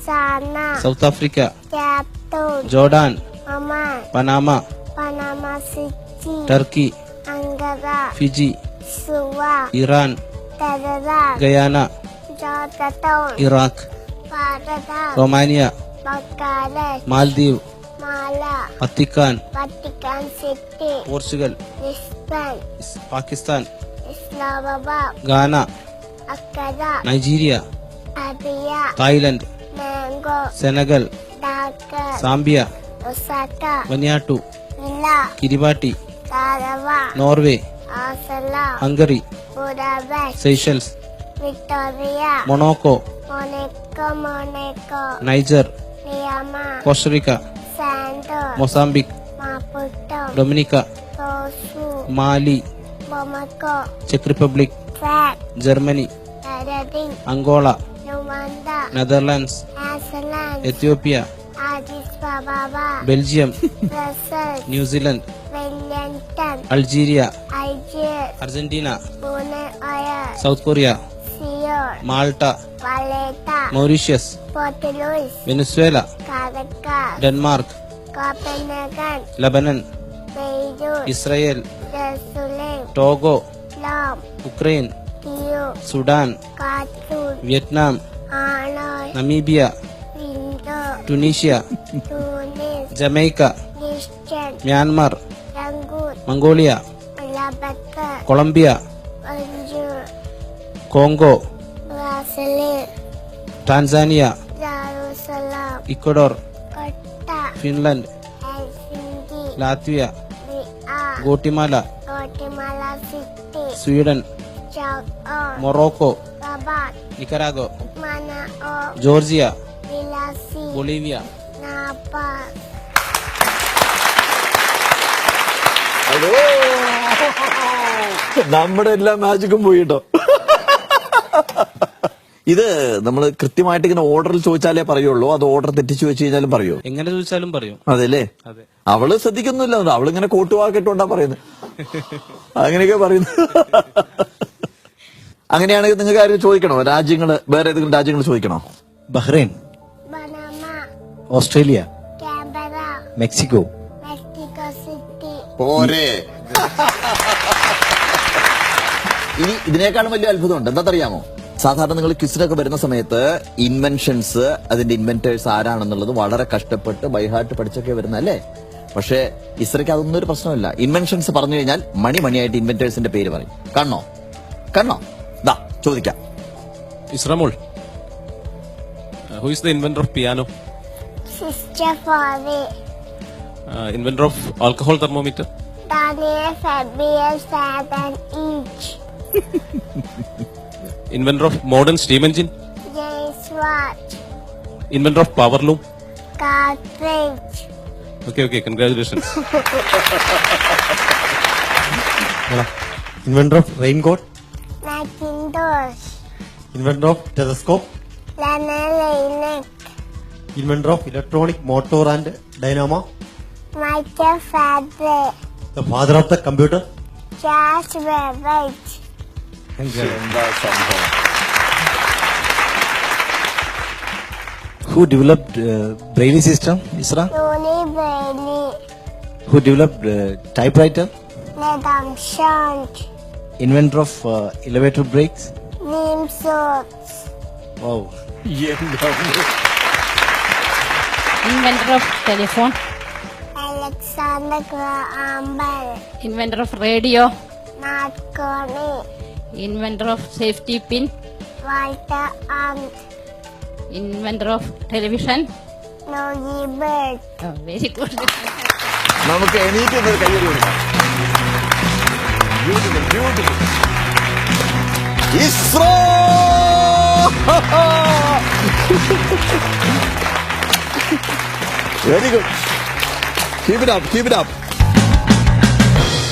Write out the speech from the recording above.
Botswana, South Africa, Cape Jordan, Oman, Panama, Panama City, Turkey, Ankara, Fiji, Suva, Iran, Canada, Guyana, Jordan, Iraq, Pakistan, Romania, Bangladesh, Maldives, Mala, Vatican, Vatican City, Portugal, Lisbon, Pakistan, Islamabad, Ghana, Accra, Nigeria, Abia, Thailand, Mango, Senegal, Dhaka, Zambia, Osaka, Vanuatu, Villa, Kiribati, Tarawa, Norway, Oslo, Hungary, Budapest, Seychelles, Victoria, Monaco, Monaco, Niger, Myanmar, Costa Rica, Santo, Mozambique, Maputo, Dominica, Tosu, Mali, Bamako, Czech Republic, Prague, Germany, Editing, Angola, Rwanda, Netherlands, Iceland, Ethiopia, Addis Ababa, Belgium, Brussels, New Zealand, Wellington, Algeria, Algiers, Argentina, Buenos Aires, South Korea, Seoul, Malta, Valletta, Mauritius, Port Louis, Venezuela, Caracas, Denmark, Copenhagen, Lebanon, Beirut, Israel, Jerusalem, Togo, Rome, Ukraine, Kyiv, Sudan, Khartoum, Vietnam, Hanoi, Namibia, Indo, Tunisia, Tunis, Jamaica, Christian, Myanmar, Yangon, Mongolia, Labaka, Colombia, Bonjour, Congo, Brazil, Tanzania, Jerusalem, Ecuador, Kotta, Finland, Helsinki, Latvia, Riyadh, Guatemala, Guatemala City, Sweden, Chacon, Morocco, Rabat, Nicaragua, Manao, Georgia, Vilasi, Bolivia. Napa. നമ്മുടെ എല്ലാ മാജിക്കും പോയിട്ടോ. ഇത് നമ്മൾ കൃത്യമായിട്ട് ഇങ്ങനെ ഓർഡറിൽ ചോദിച്ചാലേ പറയുള്ളൂ, അത് ഓർഡർ തെറ്റിച്ചു വെച്ച് കഴിഞ്ഞാലും പറയൂ? എങ്ങനെ ചോദിച്ചാലും പറയും. അതെല്ലേ? അതെ. അവള് ശ്രദ്ധിക്കുന്നില്ല, അവളിങ്ങനെ കോട്ടുവാക്കിട്ടോണ്ടാ പറയുന്നത്, അങ്ങനെയൊക്കെ പറയുന്നു. അങ്ങനെയാണെങ്കിൽ നിങ്ങൾക്ക് ആരും ചോദിക്കണോ? രാജ്യങ്ങള്, വേറെ ഏതെങ്കിലും രാജ്യങ്ങൾ ചോദിക്കണോ? Bahrain, Panama, Australia, Canberra, Mexico. Mexico City, പോരെ. ഇനി ഇതിനേക്കാളും വലിയ അത്ഭുതമുണ്ട്. എന്താണെന്നറിയാമോ? സാധാരണ നിങ്ങൾ ക്വിസിനൊക്കെ വരുന്ന സമയത്ത് ഇൻവെൻഷൻസ്, അതിന്റെ ഇൻവെന്റേഴ്സ് ആരാണെന്നുള്ളത് വളരെ കഷ്ടപ്പെട്ട് ബൈഹാർട്ട് പഠിച്ചൊക്കെ വരുന്ന അല്ലേ? പക്ഷേ ഇസ്രയ്ക്ക് അതൊന്നും ഒരു പ്രശ്നമില്ല. ഇൻവെൻഷൻസ് പറഞ്ഞു കഴിഞ്ഞാൽ മണിയായിട്ട് ഇൻവെന്റേഴ്സിന്റെ പേര് പറയും. കണ്ണോ ദാ ചോദിക്കാം. Isramul. Who is the inventor of piano? Sister Fori, Inventor of alcohol thermometer? Daniel Fabius Saban each, Inventor of modern steam engine? James Watt, Inventor of power loom? Cartridge, Okay, congratulations. Inventor of raincoat, Macintosh, inventor of telescope, Lanelinic, inventor of electronic motor and Dynamo, Michael Faraday, the father of the computer. Charles Babbage, എന്താ സംഭവം? Who developed braille system, Isra? Tony Bailey, Who developed typewriter? Nedam Shant, Inventor of elevator brakes. Neem Soaps, Wow. Inventor of telephone. Alexander Graham Bell, Inventor of radio. Marconi, Inventor of safety pin. Walter Ant, Inventor of television. Nogi Bird, Oh, very good. നമുക്ക് എണീറ്റ് കയ്യടി കൊടുക്കാം. Beautiful. ISRO! Very good. Keep it up.